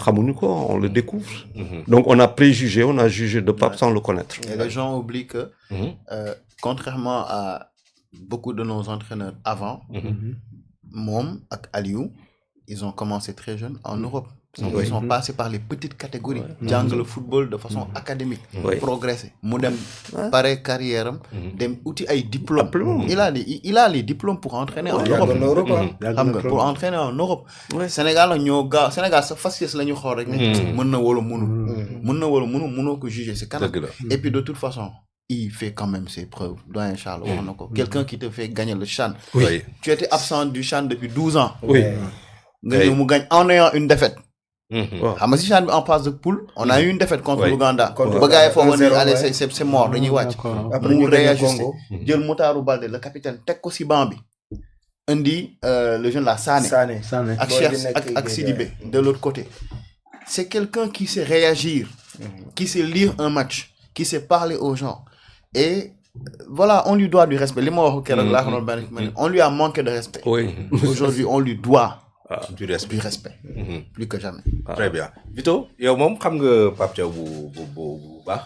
xamuñu ko, on le découvre. Donc on a préjugé, on a jugé de Pape sans le connaître. Et les gens oublient que, contrairement à beaucoup de nos entraîneurs avant, Mom et Aliou, ils ont commencé très jeunes en Europe. Donc, ils sont passés par les petites catégories. Jungle le football de façon académique. Progresser. Modem, pareil carrière, dem outils et diplômes. Il a les diplômes pour entraîner en Europe. Pour entraîner en Europe. Sénégal, Sénégal, c'est facile, c'est la nous rek mëno ko juger c'est quand même. Et puis de toute façon, il fait quand même ses preuves. Doyen Charles, quelqu'un qui te fait gagner le CHAN. Oui. Tu étais absent du CHAN depuis 12 ans. Oui. Nous gagnons en ayant une défaite. Si CHAN en passe de poule, on a eu une défaite contre l'Ouganda. C'est mort. Après, nous réajustons. Dieu le Moutaro Balde, le capitaine Teko Bambi. On dit le jeune là, Sané. Ak Sidibé, de l'autre côté. C'est quelqu'un qui sait réagir, qui sait lire un match, qui sait parler aux gens. Et voilà, on lui doit du respect. On lui a manqué de respect. Oui. Aujourd'hui, on lui doit du respect. Plus que jamais. Très bien. Vito, yow mom xam nga Pape Thiaw bu baax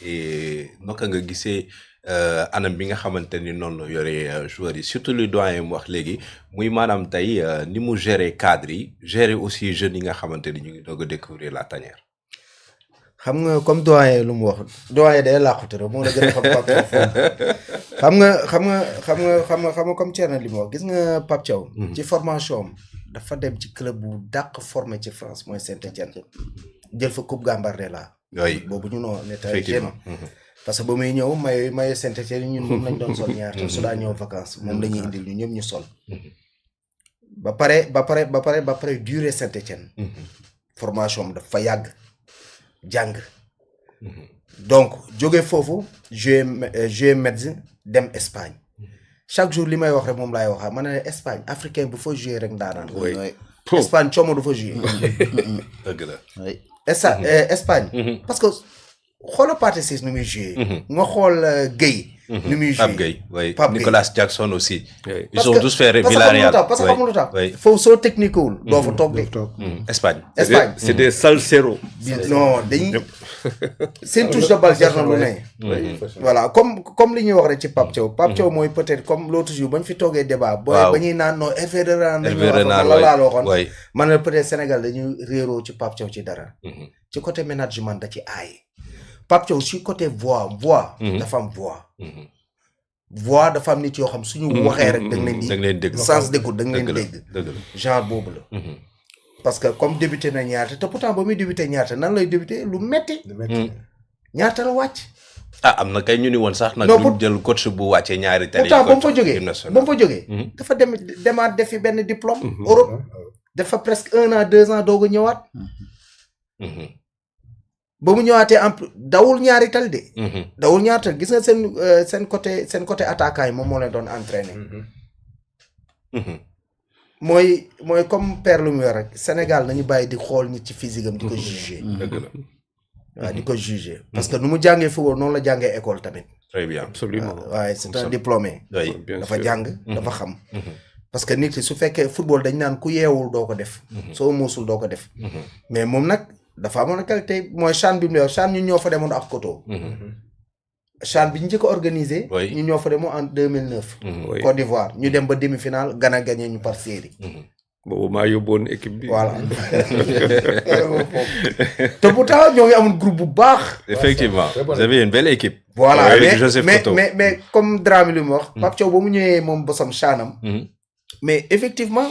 et naka nga gisee anam bi nga xamanteni non la yoré joueurs yi surtout le doyen mu wax légui muy manam tay ni mu gérer cadre yi gérer aussi jeunes yi nga xamanteni ñu ngi doog découvrir la tanière. xam nga comme doyen lu mu wax doyen day laaxute rek mo la gën a xam Pape Thiaw xam nga comme Thierno li mu wax gis nga Pape Thiaw ci formation dafa dem ci club bu dàq formé ci France mooy Saint-Étienne jël fa coupe Gambardella boobu ñu noo netay jeune parce que ba muy ñëw may Saint-Étienne ñun moom lañ doon sol ñaar te su daa ñëw vacances moom lañuy indil ñu ñëpp ñu sol ba pare durée Saint-Étienne formation dafa yàgg jàng donc jóge foofu jouer Metz dem Espagne chaque jour li may wax rek moom laay wax ma ne Espagne africain bu fa jouer rek ndaanaan Espagne coomo du fa jouer dëgg la Espagne parce que xoolal Pathé Ciss nu muy jouer nga xool Gueye nu muy jouer Pape Gueye Nicolas Jackson aussi ils ont tous fait Villarreal parce que xam lu tax foofu soo technique wul doo fa toog de Espagne c'est des salseros non dañuy seen touche de balle jar na lu ne voilà comme li ñuy wax rek ci Pape Thiaw mooy peut-être comme l'autre jour bañ fi toogee débat ba ñuy naan non Hervé Renard la waxoon man la peut-être Sénégal dañuy réeroo ci Pape Thiaw ci dara ci côté management da ci aay Pape Thiaw ci côté voix dafa am voix dafa am nit yoo xam suñu waxee rek da nga leen di sens d'écoute da nga leen dégg genre boobu la parce que comme débuté na ñaata te pourtant ba muy débuté ñaata nan lay débuté lu metti ñaata la wàcc am na kay ñu ni woon sax nag ñu jël coach bu wàccee ñaari tali pourtant ba mu fa jógee dafa demaat defi benn diplôme Europe dafa presque 1 an 2 ans doog a ñëwaat ba mu ñëwaatee dawul ñaari tali de dawul ñaari tali gis nga seen côté attaquant yi moom moo leen doon entraîner mooy comme père lu mu yor rek Sénégal nañu bàyyi di xool nit ci physique am di ko juger waaw di ko juger parce que nu mu jàngee football noonu la jàngee école tamit très bien absolument waaye c'est un diplômé dafa jàng dafa xam parce que nit ki su fekkee football dañ naan ku yeewul doo ko def soo muusul doo ko def mais moom nag dafa amoon qualité mooy CHAN bi mu ne CHAN ñun ñoo fa demoon ak Koto CHAN bi ñu njëkk a organisé ñun ñoo fa demoon en 2009 Côte d'Ivoire ñu dem ba demi-finale Ghana gagné ñu par série boobu maa yóbboon équipe bi voilà te pourtant ñoo ngi amoon groupe bu baax effectivement vous avez une belle équipe voilà mais comme Dramé li mu wax Pape Thiaw ba mu ñëwee moom bosam CHANam mais effectivement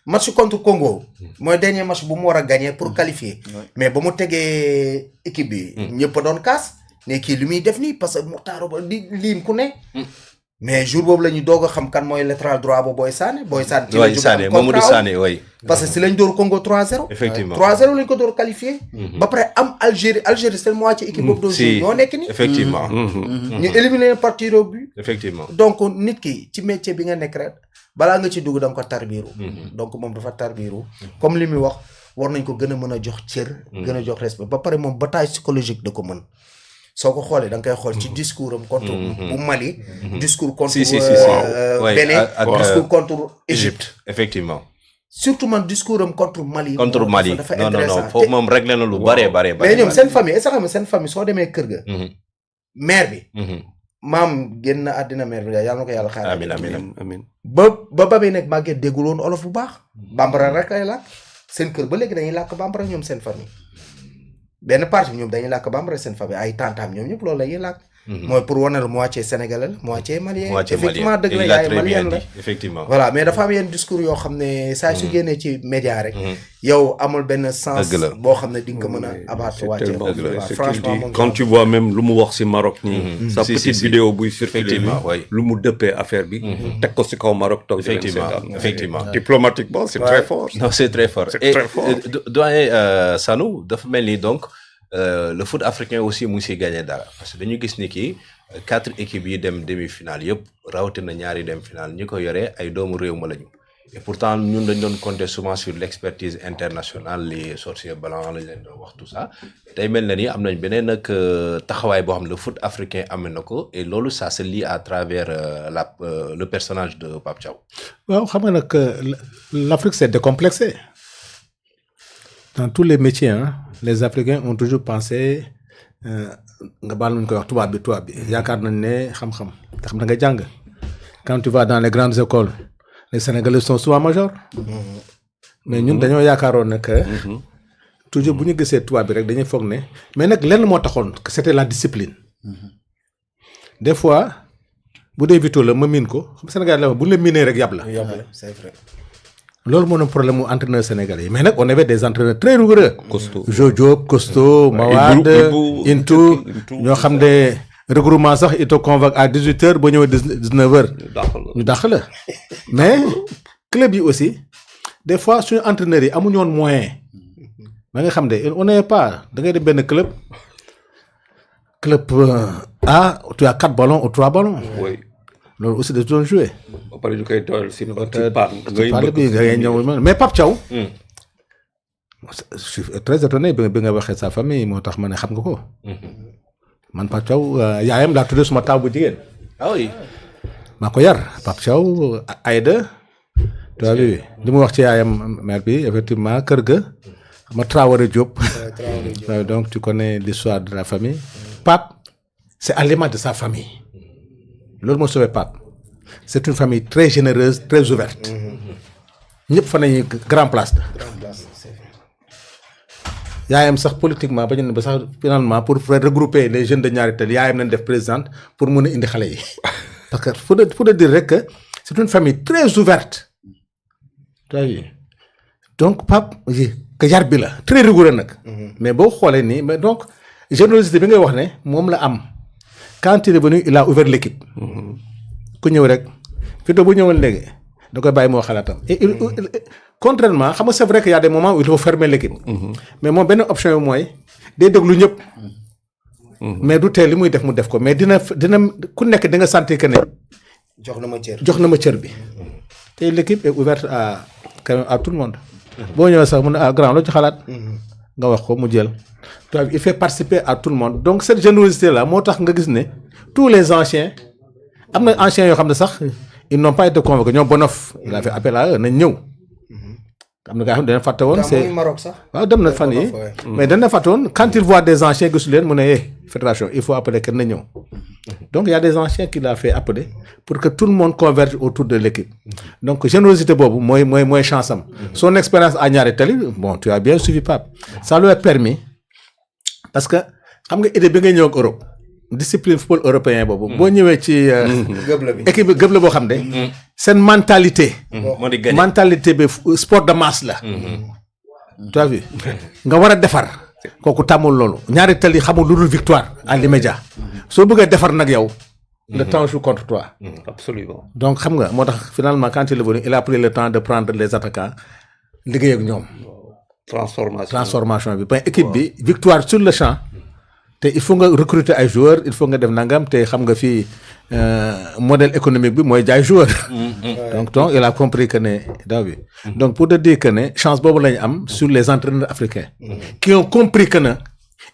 match contre Congo mooy dernier match bu mu war a gagner pour qualifier mais ba mu tegee équipe bi ñëpp a doon kaas ne kii li muy def nii parce que Mokhtar Ba di liim ku ne mais jour boobu la ñu doog a xam kan mooy latéral droit ba Boy Sané Mamadou Sané oui parce que si lañ door Congo 3-0 effectivement 3-0 lañ ko door qualifié ba pare am Algérie c'est moitié équipe boobu doon jouer ñoo nekk ni effectivement ñu éliminé par tir au but effectivement donc nit ki ci métier bi nga nekk rek balaa nga ci dugg da nga ko tarbiiru donc moom dafa tarbiiru comme li muy wax war nañ ko gën a mën a jox cër gën a jox respect ba pare moom bataille psychologique da ko mën soo ko xoolee da nga koy xool ci discours am contre bu Mali discours contre Bénin discours contre Égypte effectivement surtout man discours am contre Mali. contre Mali non foofu moom réglé na lu bare. mais ñoom seen famille est-ce que xam nga seen famille soo demee kër ga. mère bi. maam génn àddina mère bi yàlla na ko yàlla xaar. amiin ba muy nekk màggee déggul woon olof bu baax. bambara rek ay làkk seen kër ba léegi dañuy làkk bambara ñoom seen famille. benn partie ñoom dañuy làkk bambara seen famille ay tantam ñoom ñëpp loolu la ñuy làkk. mooy pour wane la moitié sénégalais la moitié malien. effectivement dëgg la yaay malien la effectivement. voilà mais dafa am yenn discours yoo xam ne saa su génnee ci média rek. yow amul benn sens. boo xam ne di nga ko mën a abattre wàcce. franchement quand tu vois même lu mu wax si Maroc nii. sa petite vidéo buy circuler lu mu dëppee affaire bi. teg ko si kaw Maroc toog. effectivement diplomatiquement c'est très fort. non c'est très fort. doyen Sanou dafa mel ni donc. Le foot africain aussi mu ngi siy gagné dara parce que dañu gis ni ki 4 équipes yi dem demi-finale yëpp rawatina ñaari dem finale ñi ko yoree ay doomu réew ma lañu et pourtant ñun dañ doon compter souvent sur l'expertise internationale les sorciers blancs lañ leen doon wax tout ça tey mel na ni am nañ beneen nag taxawaay boo xam ne le foot africain amee na ko et loolu ça se lie à travers le personnage de Pape Thiaw. waaw xam nga nag l'Afrique s'est décomplexée. Dans tous les métiers, les Africains ont toujours pensé nga baal nañu koy wax tubaab bi yaakaar nañ ne xam-xam nga xam da nga jàng quand tu vas dans les grandes écoles les Sénégalais sont souvent majors mais ñun dañoo yaakaaroon ne que toujours bu ñu gisee tubaab bi rek dañuy foog ne mais nag lenn moo taxoon que c'était la discipline des fois bu dee Vito la ma miin ko xam Sénégal la bu ñu la miinee rek yàpp la c'est vrai. loolu moo doon problème mu entraîneur sénégalais yi mais nag on avait des entraîneurs très rigoureux. costaud Jo Diop costaud. Mawade Intou ñoo xam ne regroupement sax il te convoque à 18h ba ñëwee 19h. ñu dàq la mais club yi aussi des fois suñu entraîneurs yi amuñu woon moyen ba nga xam ne on n'est pas da ngay dem benn club A tu as 4 ballons ou 3 ballons. oui. loolu aussi dañu doon joué. ba pare ñu koy doyal si ngay ñëw mais Pape Thiaw. je suis très étonné bi nga waxee sa famille moo tax ma ne xam nga ko. man Pape Thiaw yaayam laa tuddee suma taw bu jigéen. ah oui. maa ko yar Pape Thiaw Aïda. tu as vu li mu wax ci yaayam mère bi effectivement kër ga. ma Traoré Diop. donc tu connais l'histoire de la famille. Pape c'est à l'image de sa famille. loolu moo sauvé Pape c'est une famille très généreuse très ouverte ñëpp fa nañu grand place la yaayam sax politiquement ba ñu ne ba sax finalement pour regrouper les jeunes de Niary Tally yaayam nañ def présidente pour mën a indi xale yi parce que faut dire rek que c'est une famille très ouverte donc Pape que yar bi la très rigoureux nag mais boo xoolee nii mais donc générosité bi ngay wax ne moom la am quand il est venu il a ouvert l'équipe ku ñëw rek Vito bu ñëwoon léegi da koy bàyyi moo xalaatam et contrairement xam nga c'est vrai que y a des moments où il faut fermer l'équipe mais moom benn option yi mooy day déglu ñëpp mais du teel li muy def mu def ko mais dina ku nekk di nga sentir que ne jox na ma cër bi te l'équipe est ouverte à tout le monde boo ñëwee sax mu ne grand loo ci xalaat nga wax ko mu jël il fait participer à tout le monde donc cette générosité là moo tax nga gis ne tous les anciens am na anciens yoo xam ne sax ils n'ont pas été convoqués ñoom Bonof il a fait appel à eux nañ ñëw am na gaa xam ne dañu fàtte woon c'est Maroc sax waaw dem na fan yi mais dañu fàtte woon quand il voit des anciens gisu leen mu ne fédération il faut appeler kenn na ñëw donc il y a des anciens qu'il a fait appeler pour que tout le monde converge autour de l'équipe donc générosité boobu mooy chance am son expérience à Niary Tally bon tu as bien suivi Pape ça lui a permis parce que xam nga idée bi nga ñëw ak Europe discipline football européen boobu boo ñëwee ci équipe bi gëb la boo xam ne seen mentalité bi sport de masse la tu as vu nga war a defar kooku tàmmul loolu Niary Tally xamul lu dul victoire à l'immédiat soo bëggee defar nag yow le temps joue contre toi absolument donc xam nga moo tax finalement quand il est venu il a pris le temps de prendre les attaquants liggéey ak ñoom transformation bi ba équipe bi victoire sur le champ te il faut nga recruter ay joueurs il faut nga def nangam te xam nga fii modèle économique bi mooy jaay joueur donc il a compris que ne daw bi donc pour te dire que ne chance boobu la ñu am sur les entraîneurs africains qui ont compris que ne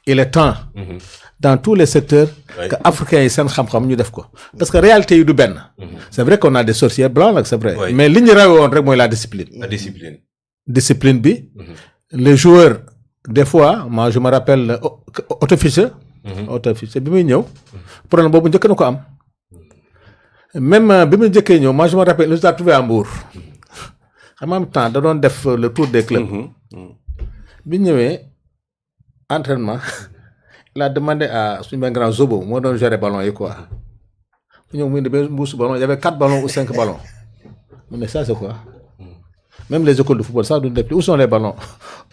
il est temps dans tous les secteurs que africains yi seen xam-xam ñu def ko parce que réalité yi du benn c'est vrai qu'on a des sorciers blancs nag c'est vrai mais li ñu rawe woon rek mooy la discipline discipline bi les joueurs des fois moi je me rappelle Otto Fischer bi muy ñëw problème boobu njëkk na ko am même bi muy njëkkee ñëw moi je me rappelle il nous a trouvé à Mbour en même temps da doon def le tour des clubs bi ñëwee entraînement il a demandé à suñu benn grand Zobo moo doon gérer ballon yi quoi bu ñëw muy ne benn mbuusu ballon il y avait 4 ballons ou 5 ballons mu ne ça c'est quoi même les écoles de football ça duñ def où sont les ballons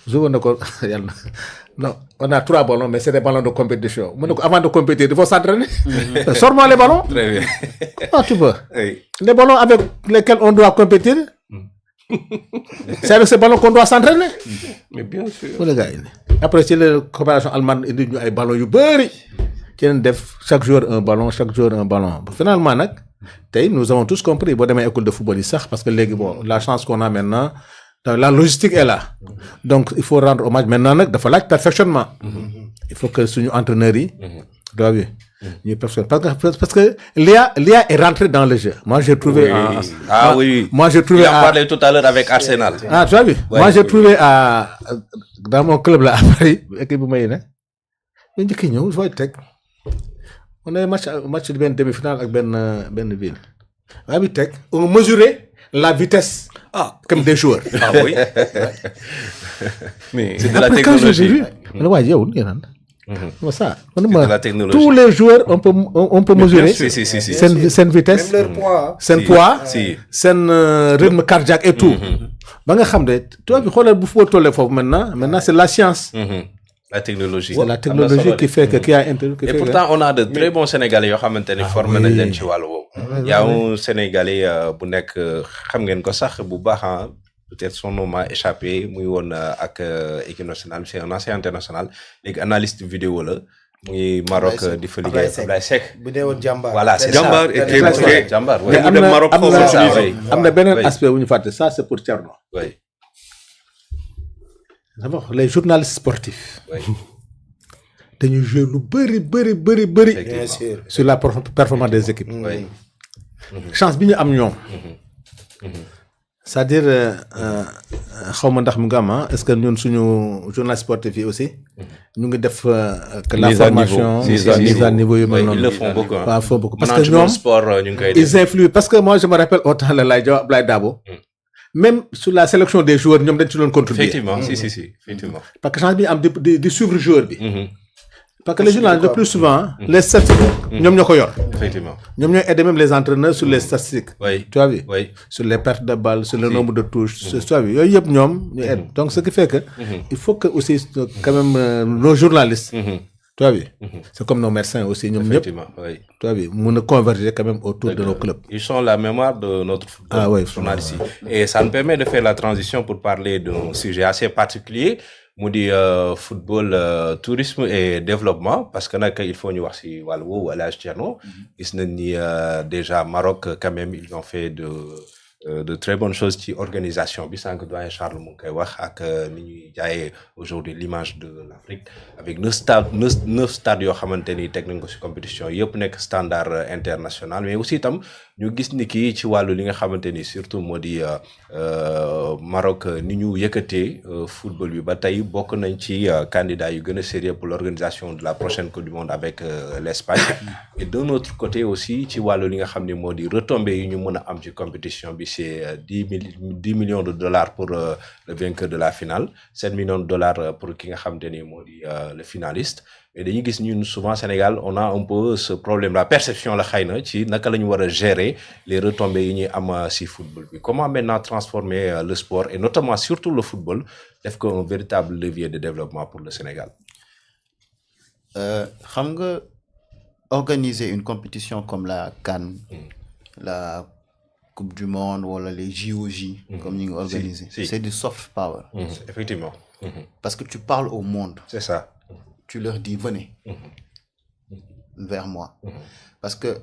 Zobo ne ko yàlla non on a 3 ballons mais c'est des ballons de compétition mu ne ko avant de compétir il faut s'entraîner sors-moi les ballons très bien ah tu peux les ballons avec lesquels on doit compétir c'est avec ces ballons qu'on doit s'entraîner. Mais bien sûr. Pour les gars. Après, c'est la coopération allemande, il y a des ballons, qui def chaque jour un ballon. Finalement, nous avons tous compris, bon, demain, école de football, parce que bon, la chance qu'on a maintenant, la logistique est là. Donc, il faut rendre hommage maintenant, il faut perfectionnement. Il faut que ce entraîneur, parce que l'IA est rentré dans le jeu. Moi, j'ai trouvé. Moi, j'ai trouvé. Il en parlait tout à l'heure avec Arsenal. Ah, tu as vu? Moi, j'ai trouvé dans mon club là, à Paris, équipe moyenne. Je vois tech. On a un match de demi-finale avec Ben Ville. Avec tech, on mesurait la vitesse comme des joueurs. Ah oui. Mais c'est de la technologie. Ça. La technologie. Tous les joueurs, on peut mesurer cette vitesse, même leur poids, c'est poids, c'est rythme cardiaque et tout. Maintenant c'est la science. La technologie. C'est la technologie qui fait que qui a et pourtant on a de très bons Sénégalais yoo xamante ne formé nañ leen ci wàllu woowu. y a un Sénégalais bu nekk xam ngeen ko sax bu baax peut-être son nom m'a échappé muy woon ak équipe nationale c'est un ancien international léegi analyste vidéo la muy Maroc di fa liggéey Ablaye Seck bu dee woon jàmbaar voilà c'est Jàmbaar ça jàmbaar mais am na beneen aspect bu ñu fàtte ça c'est pour Thierno. Oui. D'abord les journalistes sportifs. Oui. dañuy jouer lu bëri. sur la performance des équipes. Oui. chance bi ñu am ñoom. c'est-à-dire xaw ma ndax mu ngi am est-ce que ñun suñu journaliste sportif yi aussi ñu ngi def que la formation mise à niveau yu mel noonu. Ils le font beaucoup. waaw font beaucoup parce que ñoom sport ñu ngi koy ils influent parce que moi je me rappelle au temps la Ablaye Dabo. Même sur la sélection des joueurs ñoom dañ ci doon contribuer. Effectivement si effectivement. parce que chance bi ñu am di suivre joueur bi. parce que les journalistes le plus souvent les statistiques ñoom ñoo ko yor. Effectivement. ñoom ñooy aider même les entraîneurs sur les statistiques. Oui. Tu as vu? Oui. Sur les pertes de balles, sur le nombre de touches. Tu as vu? Yooyu yëpp ñoom ñu aide. Donc ce qui fait que il faut que aussi quand même nos journalistes. Tu as vu? C'est comme nos médecins aussi ñoom ñëpp. Effectivement, oui. Tu as vu? Mun a converger quand même autour de nos clubs. Ils sont la mémoire de notre football journaliste. Et ça nous permet de faire la transition pour parler d'un sujet assez particulier. mu di football tourisme et développement parce que nag il faut ñu wax ci wàllu woowu El Hadj Thierno gis nañ ni déjà Maroc quand même ils ont fait de très bonnes choses ci organisation bi sànq doyen Charles mu ngi koy wax ak ni ñuy jaayee aujourd'hui l'image de l'Afrique avec neuf stades yoo xamante ni teg nañ ko ci compétition yëpp nekk standard international mais aussi itam ñu gis ni kii ci wàllu li nga xamante ni surtout moo di Maroc ni ñu yëkkatee football bi ba tey bokk nañ ci candidat yu gën a sérieux pour l'organisation de la prochaine Coupe du Monde avec l'Espagne et d'un autre côté aussi ci wàllu li nga xam ne moo di retombées yi ñu mën a am ci compétition bi c'est 10 millions de dollars pour le vainqueur de la finale 7 millions de dollars pour ki nga xamante ni moo di le finaliste mais dañuy gis ñun souvent Sénégal on a un peu ce problème la perception la xëy na ci naka la ñu war a gérer les retombées yi ñuy am ci football bi comment maintenant transformer le sport et notamment surtout le football def ko un véritable levier de développement pour le Sénégal. xam nga organiser une compétition comme la CAN la Coupe du Monde wala les JOJ comme ñu ngi organiser c'est du soft power. Effectivement. Parce que tu parles au monde. C'est ça. Tu leur dis venez vers moi. Parce que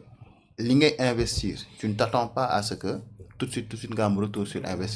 li ngay investir tu ne t'attends pas à ce que tout de suite nga am retour sur investissement.